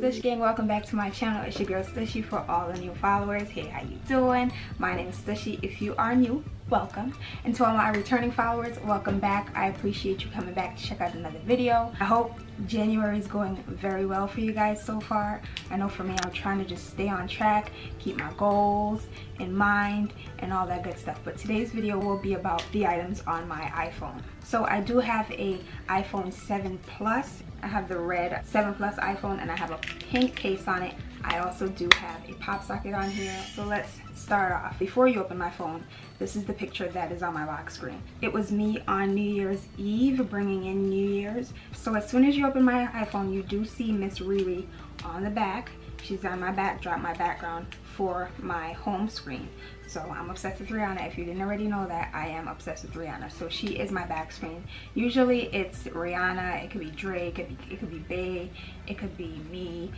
Stush Gang, welcome back to my channel. It's your girl Stushy. For all the new followers, hey, how you doing? My name is Stushy. If you are new, welcome, and to all my returning followers, welcome back. I appreciate you coming back to check out another video. I hope January is going very well for you guys so far. I know for me, I'm trying to just stay on track, keep my goals in mind and all that good stuff. But today's video will be about the items on my iPhone. So I do have a iPhone 7 Plus. I have the red 7 Plus iPhone and I have a pink case on it. I also do have a pop socket on here. So let's start off. Before you open my phone, this is the picture that is on my lock screen. It was me on New Year's Eve bringing in New Year's. So as soon as you open my iPhone, you do see Miss Riri on the back. She's on my backdrop, my background for my home screen. So I'm obsessed with Rihanna. If you didn't already know that, I am obsessed with Rihanna. So she is my back screen. Usually it's Rihanna, it could be Drake, it could be Bey, it could be me.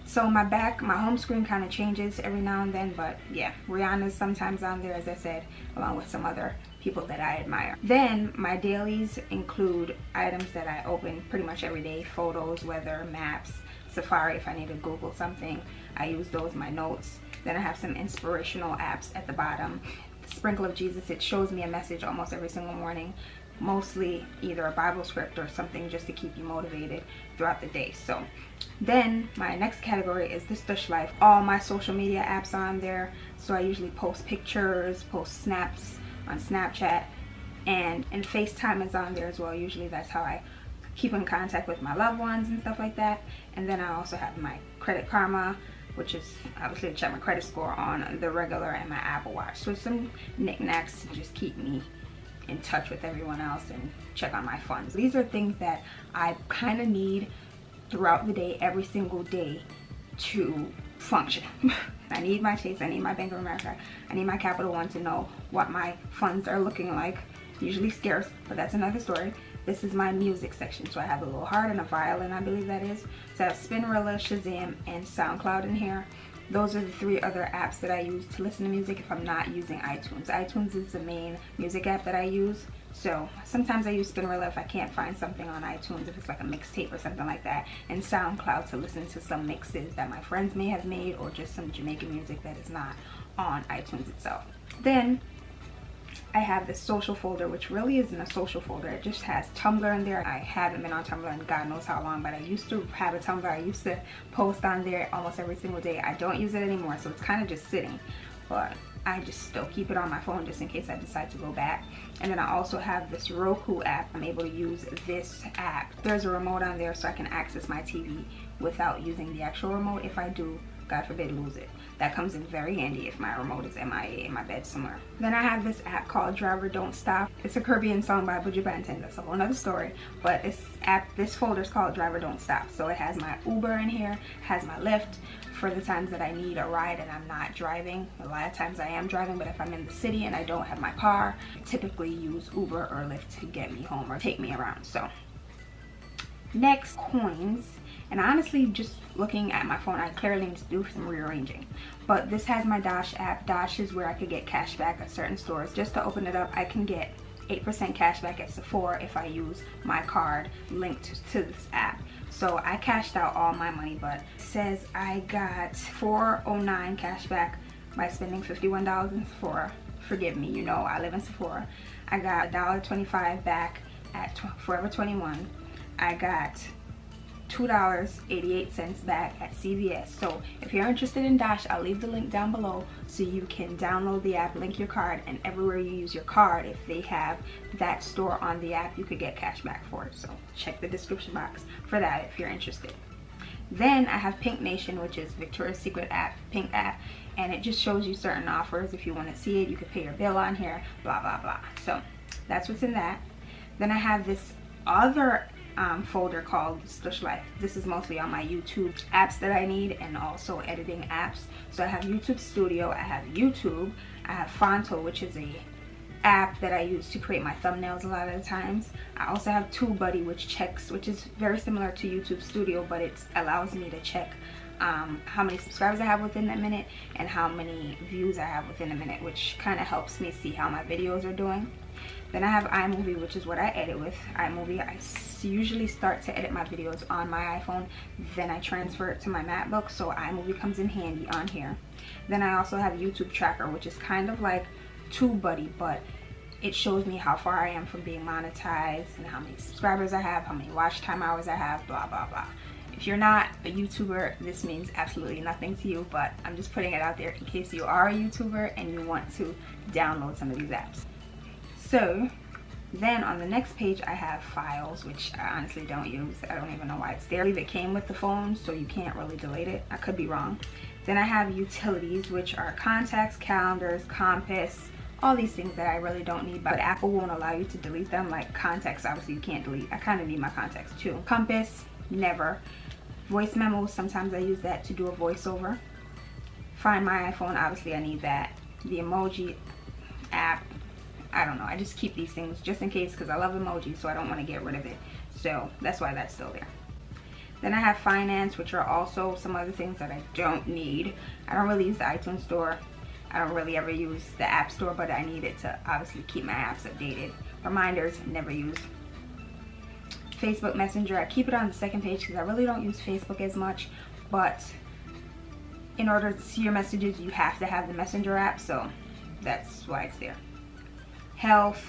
So my home screen kind of changes every now and then, but yeah, Rihanna's sometimes on there, as I said, along with some other people that I admire. Then my dailies include items that I open pretty much every day: photos, weather, maps, Safari if I need to Google something. I use those in my notes. Then I have some inspirational apps at the bottom. The Sprinkle of Jesus, it shows me a message almost every single morning, mostly either a Bible script or something just to keep you motivated throughout the day. So then my next category is the Stush Life. All my social media apps are on there. So I usually post pictures, post snaps on Snapchat, and FaceTime is on there as well. Usually that's how I keep in contact with my loved ones and stuff like that. And then I also have my Credit Karma, which is obviously to check my credit score on the regular, and my Apple Watch. So some knickknacks to just keep me in touch with everyone else and check on my funds. These are things that I kind of need throughout the day, every single day, to function. I need my Chase, I need my Bank of America, I need my Capital One to know what my funds are looking like. Usually scarce, but that's another story. This is my music section. So I have a little heart and a violin, I believe that is. So I have Spinrilla, Shazam, and SoundCloud in here. Those are the three other apps that I use to listen to music if I'm not using iTunes. iTunes is the main music app that I use. So sometimes I use Spinrilla if I can't find something on iTunes, if it's like a mixtape or something like that, and SoundCloud to listen to some mixes that my friends may have made, or just some Jamaican music that is not on iTunes itself. Then I have this social folder, which really isn't a social folder. It just has Tumblr in there. I haven't been on Tumblr in God knows how long, but I used to have a Tumblr. I used to post on there almost every single day. I don't use it anymore, so it's kind of just sitting, but I just still keep it on my phone just in case I decide to go back. And then I also have this Roku app. I'm able to use this app. There's a remote on there so I can access my TV without using the actual remote. If I do, God forbid, lose it. That comes in very handy if my remote is MIA in my bed somewhere. Then I have this app called Driver Don't Stop. It's a Caribbean song by Buju Banton. That's a whole nother story. But this folder is called Driver Don't Stop. So it has my Uber in here, has my Lyft for the times that I need a ride and I'm not driving. A lot of times I am driving, but if I'm in the city and I don't have my car, I typically use Uber or Lyft to get me home or take me around. So next, coins. And honestly, just looking at my phone, I clearly need to do some rearranging. But this has my Dash app. Dash is where I could get cash back at certain stores. Just to open it up, I can get 8% cash back at Sephora if I use my card linked to this app. So I cashed out all my money, but it says I got $4.09 cash back by spending $51 in Sephora. Forgive me, you know I live in Sephora. I got $1.25 back at Forever 21. I got $2.88 back at CVS. So if you're interested in Dash, I'll leave the link down below so you can download the app, link your card, and everywhere you use your card, if they have that store on the app, you could get cash back for it. So check the description box for that if you're interested. Then I have Pink Nation, which is Victoria's Secret app, Pink app, and it just shows you certain offers. If you want to see it, you could pay your bill on here, blah blah blah. So that's what's in that. Then I have this other folder called Stush Life. This is mostly on my YouTube apps that I need and also editing apps. So I have YouTube Studio, I have YouTube, I have Fonto, which is a app that I use to create my thumbnails a lot of the times. I also have TubeBuddy, which is very similar to YouTube Studio, but it allows me to check how many subscribers I have within a minute and how many views I have within a minute, which kind of helps me see how my videos are doing. Then I have iMovie, which is what I edit with. iMovie, I usually start to edit my videos on my iPhone, then I transfer it to my MacBook, so iMovie comes in handy on here. Then I also have YouTube Tracker, which is kind of like TubeBuddy, but it shows me how far I am from being monetized and how many subscribers I have, how many watch time hours I have, blah blah blah. If you're not a YouTuber, this means absolutely nothing to you, but I'm just putting it out there in case you are a YouTuber and you want to download some of these apps. So then on the next page I have Files, which I honestly don't use. I don't even know why it's there. It came with the phone, so you can't really delete it. I could be wrong. Then I have Utilities, which are contacts, calendars, Compass, all these things that I really don't need, but Apple won't allow you to delete them. Like contacts, obviously you can't delete. I kind of need my contacts too. Compass, never. Voice memos, sometimes I use that to do a voiceover. Find My iPhone, obviously I need that. The emoji app, I don't know, I just keep these things just in case because I love emojis, so I don't want to get rid of it. So that's why that's still there. Then I have Finance, which are also some other things that I don't need. I don't really use the iTunes Store. I don't really ever use the App Store, but I need it to obviously keep my apps updated. Reminders, never use. Facebook Messenger, I keep it on the second page because I really don't use Facebook as much, but in order to see your messages, you have to have the Messenger app, so that's why it's there. Health,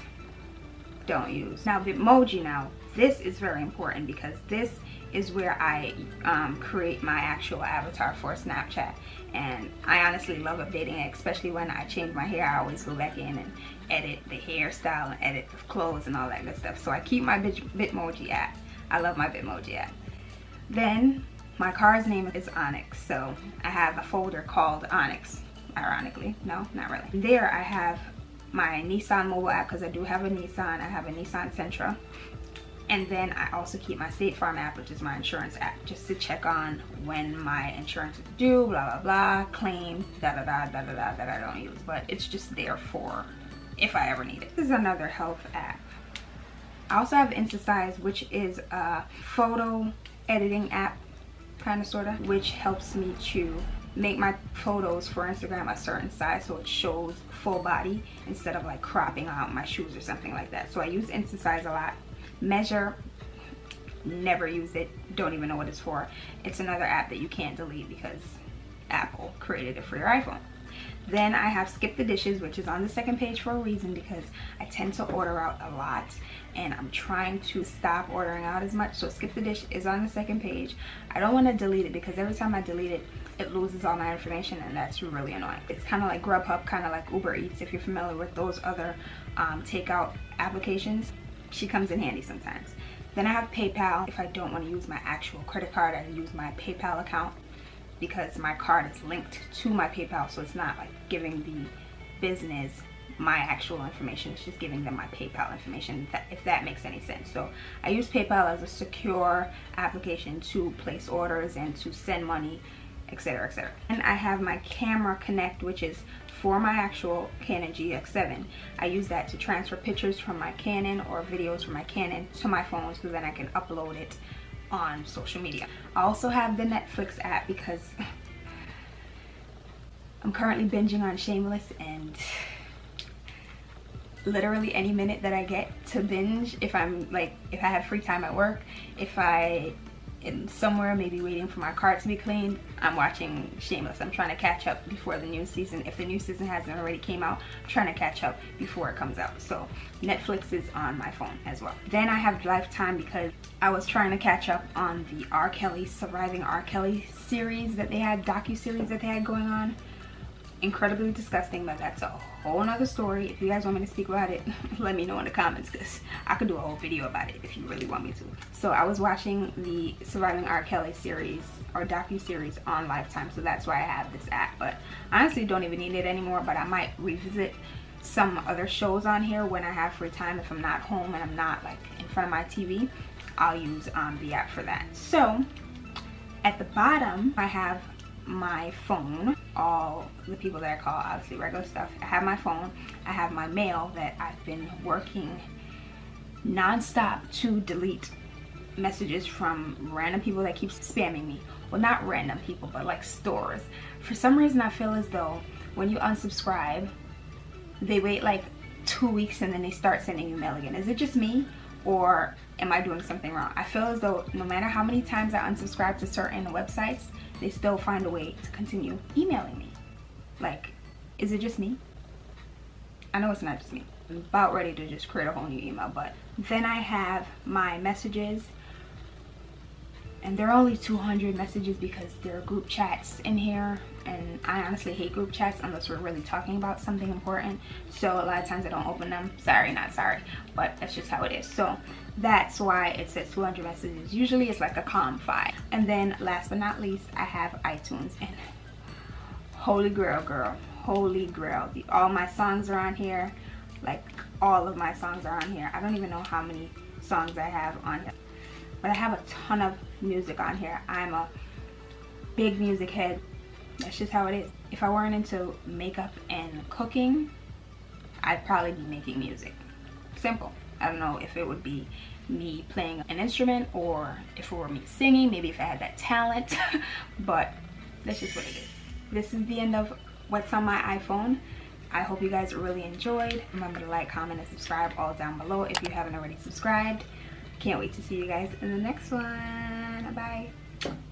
don't use. Now Bitmoji, now this is very important because this is where I create my actual avatar for Snapchat, and I honestly love updating it, especially when I change my hair. I always go back in and edit the hairstyle and edit the clothes and all that good stuff. So I keep my Bitmoji app. I love my Bitmoji app. Then my car's name is Onyx, so I have a folder called Onyx, ironically. No, not really. There I have my Nissan mobile app because I do have a Nissan. I have a Nissan Sentra. And then I also keep my State Farm app, which is my insurance app, just to check on when my insurance is due, blah blah blah, claims, da da da da da da, that I don't use, but it's just there for if I ever need it. This is another health app. I also have InstaSize, which is a photo editing app, kind of sorta, which helps me to make my photos for Instagram a certain size so it shows full body instead of like cropping out my shoes or something like that. So I use InstaSize a lot. Measure, never use it, don't even know what it's for. It's another app that you can't delete because Apple created it for your iPhone. Then I have Skip the Dishes, which is on the second page for a reason, because I tend to order out a lot and I'm trying to stop ordering out as much. So Skip the Dish is on the second page. I don't want to delete it because every time I delete it, it loses all my information, and that's really annoying. It's kind of like Grubhub, kind of like Uber Eats, if you're familiar with those other takeout applications. She comes in handy sometimes. Then I have PayPal. If I don't want to use my actual credit card, I use my PayPal account because my card is linked to my PayPal, so it's not like giving the business my actual information. It's just giving them my PayPal information, if that makes any sense. So I use PayPal as a secure application to place orders and to send money, etc, etc. And I have my Camera Connect, which is for my actual Canon GX7. I use that to transfer pictures from my Canon or videos from my Canon to my phone so then I can upload it on social media. I also have the Netflix app because I'm currently binging on Shameless, and literally any minute that I get to binge, if I have free time at work, if I am somewhere maybe waiting for my car to be cleaned, I'm watching Shameless. I'm trying to catch up before the new season. If the new season hasn't already came out, I'm trying to catch up before it comes out. So Netflix is on my phone as well. Then I have Lifetime because I was trying to catch up on the R. Kelly, Surviving R. Kelly series that they had, docu-series that they had going on. Incredibly disgusting, but that's a whole nother story. If you guys want me to speak about it, let me know in the comments because I could do a whole video about it if you really want me to. So I was watching the Surviving R. Kelly series or docu-series on Lifetime, so that's why I have this app. But honestly don't even need it anymore, but I might revisit some other shows on here when I have free time. If I'm not home and I'm not like in front of my TV, I'll use the app for that. So at the bottom I have my phone, all the people that I call, obviously regular stuff. I have my phone, I have my mail that I've been working non-stop to delete messages from random people that keep spamming me. Well, not random people, but like stores. For some reason I feel as though when you unsubscribe, they wait like 2 weeks and then they start sending you mail again. Is it just me, or am I doing something wrong? I feel as though no matter how many times I unsubscribe to certain websites, they still find a way to continue emailing me. Like, is it just me? I know it's not just me. I'm about ready to just create a whole new email. But then I have my messages, and there are only 200 messages because there are group chats in here, and I honestly hate group chats unless we're really talking about something important. So a lot of times I don't open them. Sorry, not sorry, but that's just how it is. So that's why it says 200 messages. Usually it's like a calm 5. And then last but not least, I have iTunes, and holy grail, girl, holy grail. All my songs are on here. Like, all of my songs are on here. I don't even know how many songs I have on here, but I have a ton of music on here. I'm a big music head. That's just how it is. If I weren't into makeup and cooking, I'd probably be making music. Simple. I don't know if it would be me playing an instrument or if it were me singing, maybe if I had that talent, but that's just what it is. This is the end of what's on my iPhone. I hope you guys really enjoyed. Remember to like, comment, and subscribe all down below if you haven't already subscribed. Can't wait to see you guys in the next one. Bye.